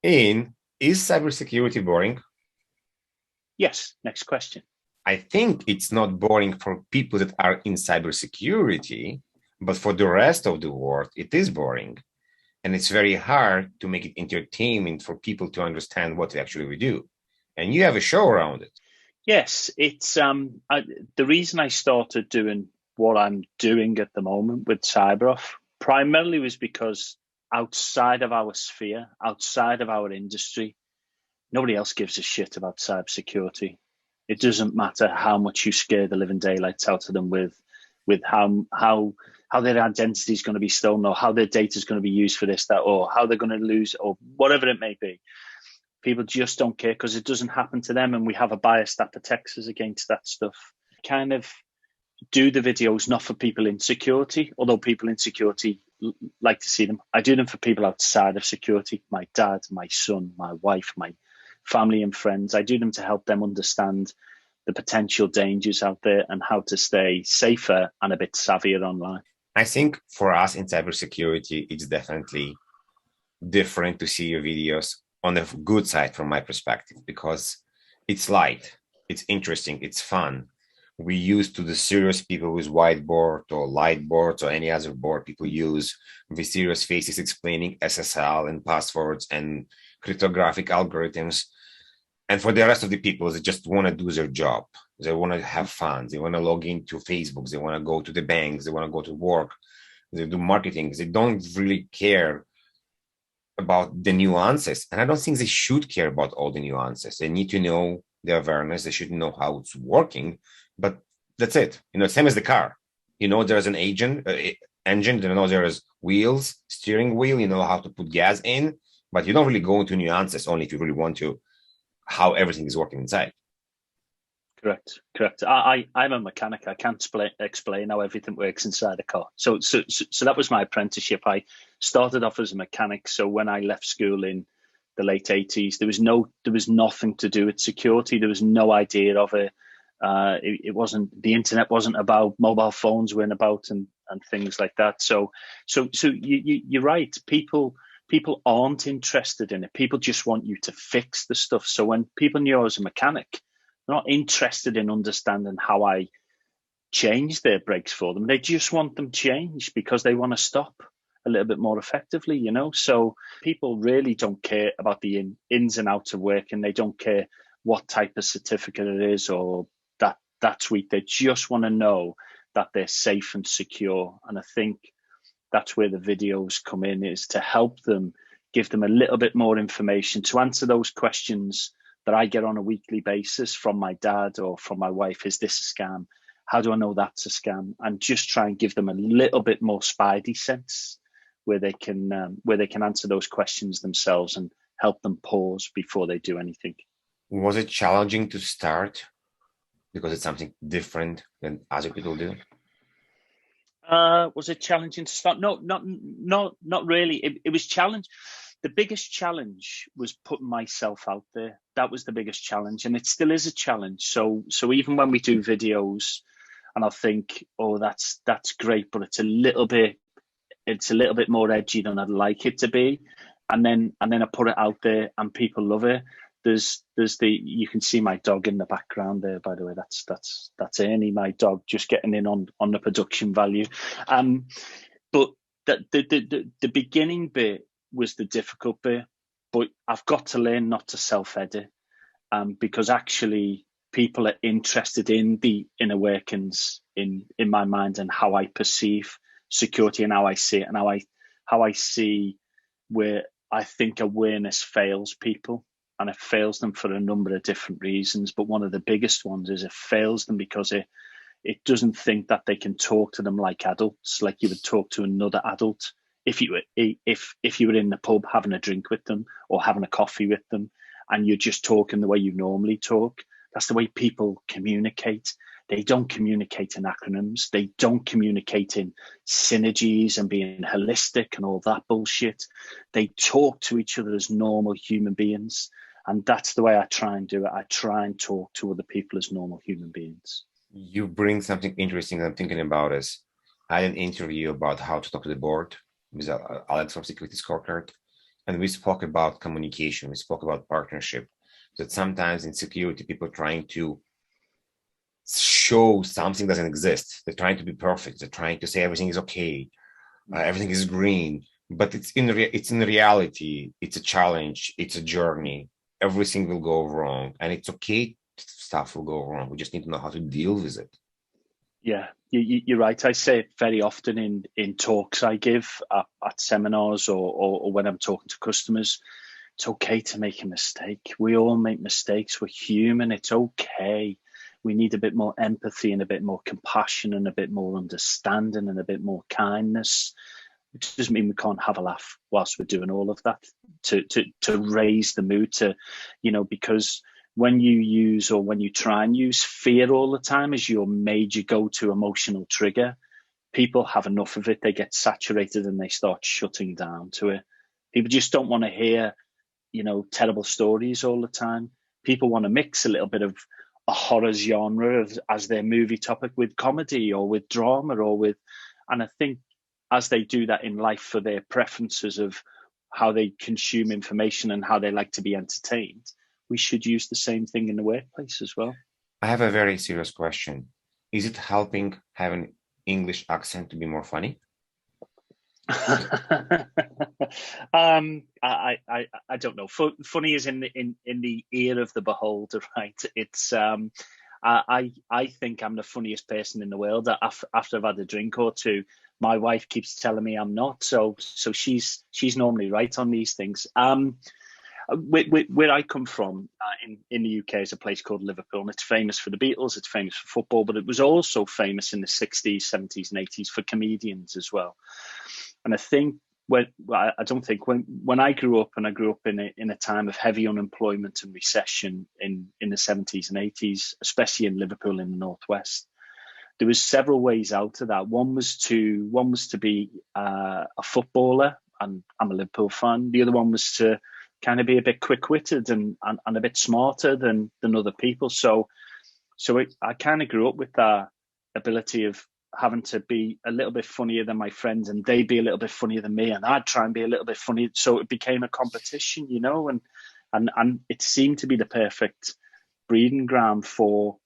Is cybersecurity boring? Yes. Next question. I think it's not boring for people that are in cybersecurity, but for the rest of the world, it is boring. And it's very hard to make it entertainment for people to understand what actually we do. And you have a show around it. Yes, it's the reason I started doing what I'm doing at the moment with CyberOff primarily was because outside of our sphere, outside of our industry, nobody else gives a shit about cybersecurity. It doesn't matter how much you scare the living daylights out of them with how their identity is going to be stolen or how their data is going to be used for this, that, or how they're going to lose or whatever it may be. People just don't care because it doesn't happen to them, and we have a bias that protects us against that stuff. Kind of do the videos not for people in security, although people in security like to see them. I do them for people outside of security, my dad, my son, my wife, my family and friends. I do them to help them understand the potential dangers out there and how to stay safer and a bit savvier online. I think for us in cybersecurity, it's definitely different to see your videos on the good side from my perspective because it's light, it's interesting, it's fun. We used to the serious people with whiteboard or light boards or any other board people use with serious faces explaining SSL and passwords and cryptographic algorithms. And for the rest of the people, they just want to do their job. They want to have fun. They want to log into Facebook. They want to go to the banks. They want to go to work. They do marketing. They don't really care about the nuances. And I don't think they should care about all the nuances. They need to know the awareness. They should know how it's working. But that's it. Same as the car. There's an engine. There is wheels, steering wheel. You know how to put gas in, but you don't really go into nuances only if you really want to, how everything is working inside. Correct. I'm a mechanic. I can't explain how everything works inside a car. So that was my apprenticeship. I started off as a mechanic. So when I left school in the late 80s, there was nothing to do with security. There was no idea of it. It wasn't, the internet wasn't about, mobile phones weren't about, and things like that. So you're right. People aren't interested in it. People just want you to fix the stuff. So when people knew I was a mechanic, they're not interested in understanding how I change their brakes for them. They just want them changed because they want to stop a little bit more effectively, So people really don't care about the ins and outs of work, and they don't care what type of certificate it is or that tweet. They just want to know that they're safe and secure. And I think that's where the videos come in, is to help them, give them a little bit more information to answer those questions that I get on a weekly basis from my dad or from my wife. Is this a scam? How do I know that's a scam? And just try and give them a little bit more spidey sense where they can answer those questions themselves and help them pause before they do anything. Was it challenging to start because it's something different than other people do? Was it challenging to start? No, not really. It was challenge. The biggest challenge was putting myself out there. That was the biggest challenge, and it still is a challenge. So even when we do videos, and I'll think, oh, that's great, but it's a little bit more edgy than I'd like it to be, and then I put it out there, and people love it. There's you can see my dog in the background there, by the way. That's Ernie, my dog, just getting in on the production value. But the beginning bit was the difficult bit, but I've got to learn not to self-edit, because actually people are interested in the inner workings in my mind and how I perceive security and how I see it and how I see where I think awareness fails people. And it fails them for a number of different reasons. But one of the biggest ones is it fails them because it doesn't think that they can talk to them like adults, like you would talk to another adult if you were in the pub having a drink with them or having a coffee with them, and you're just talking the way you normally talk. That's the way people communicate. They don't communicate in acronyms. They don't communicate in synergies and being holistic and all that bullshit. They talk to each other as normal human beings. And that's the way I try and do it. I try and talk to other people as normal human beings. You bring something interesting I'm thinking about is I had an interview about how to talk to the board with Alex from Security Scorecard. and we spoke about communication, we spoke about partnership, that sometimes in security, people trying to show something doesn't exist. They're trying to be perfect. They're trying to say everything is okay, everything is green, but it's in reality, it's a challenge, it's a journey. Everything will go wrong, and it's okay. Stuff will go wrong. We just need to know how to deal with it. Yeah, you're right. I say it very often in talks I give at seminars or when I'm talking to customers. It's okay to make a mistake. We all make mistakes. We're human. It's okay. We need a bit more empathy and a bit more compassion and a bit more understanding and a bit more kindness. It doesn't mean we can't have a laugh whilst we're doing all of that to raise the mood, because when you use or when you try and use fear all the time as your major go-to emotional trigger, people have enough of it. They get saturated and they start shutting down to it. People just don't want to hear, terrible stories all the time. People want to mix a little bit of a horror genre as their movie topic with comedy or with drama and I think as they do that in life for their preferences of how they consume information and how they like to be entertained, we should use the same thing in the workplace as well. I have a very serious question. Is it helping having English accent to be more funny? I don't know. Funny is in the ear of the beholder, right? It's I think I'm the funniest person in the world. After I've had a drink or two, my wife keeps telling me I'm not. So she's normally right on these things. Where I come from in the UK is a place called Liverpool, and it's famous for the Beatles, it's famous for football, but it was also famous in the 60s, 70s, and 80s for comedians as well. And I think when I grew up, and I grew up in a time of heavy unemployment and recession in the 70s and 80s, especially in Liverpool in the northwest, there was several ways out of that. One was to be a footballer, and I'm a Liverpool fan. The other one was to kind of be a bit quick-witted and a bit smarter than other people. So I kind of grew up with that ability of having to be a little bit funnier than my friends, and they'd be a little bit funnier than me, and I'd try and be a little bit funny. So it became a competition, and it seemed to be the perfect breeding ground for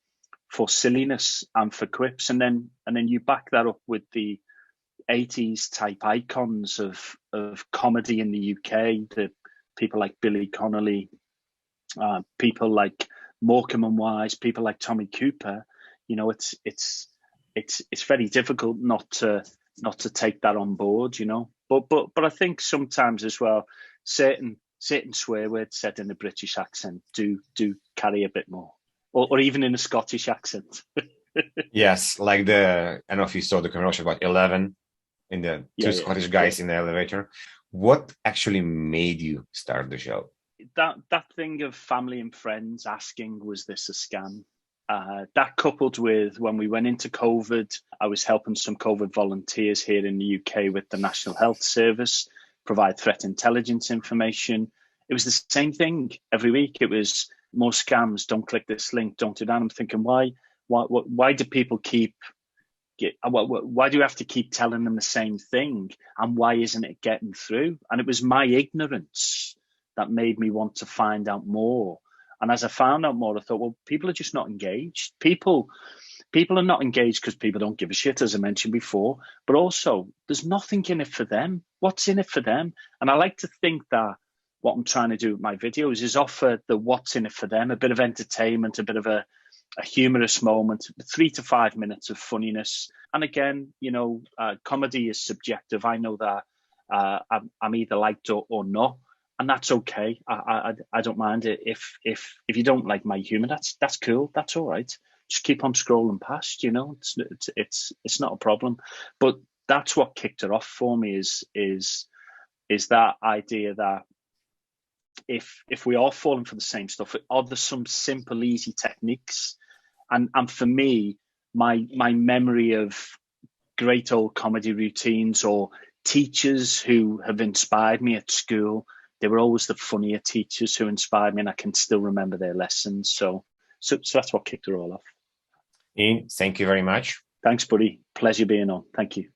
silliness and for quips. And then you back that up with the 80s type icons of comedy in the UK, the people like Billy Connolly, people like Morecambe and Wise, people like Tommy Cooper. It's very difficult not to take that on board, But I think sometimes as well, certain swear words said in a British accent do carry a bit more, or even in a Scottish accent. Yes, like I don't know if you saw the commercial about 11 in the two Scottish guys in the elevator. What actually made you start the show? That thing of family and friends asking, was this a scam? That coupled with when we went into COVID, I was helping some COVID volunteers here in the UK with the National Health Service provide threat intelligence information. It was the same thing every week. It was more scams. Don't click this link. Don't do that. I'm thinking, why do people why do you have to keep telling them the same thing? And why isn't it getting through? And it was my ignorance that made me want to find out more. And as I found out more, I thought, well, people are just not engaged. People are not engaged because people don't give a shit, as I mentioned before, but also there's nothing in it for them. What's in it for them? And I like to think that what I'm trying to do with my videos is offer the what's in it for them, a bit of entertainment, a bit of a humorous moment, 3 to 5 minutes of funniness. And again, comedy is subjective. I know that I'm either liked or not. And that's okay. I don't mind it. If you don't like my humor, that's cool. That's all right. Just keep on scrolling past. It's not a problem. But that's what kicked it off for me. Is that idea that if we are falling for the same stuff, are there some simple, easy techniques? And for me, my memory of great old comedy routines or teachers who have inspired me at school. They were always the funnier teachers who inspired me, and I can still remember their lessons. So that's what kicked it all off. Ian, thank you very much. Thanks, buddy. Pleasure being on. Thank you.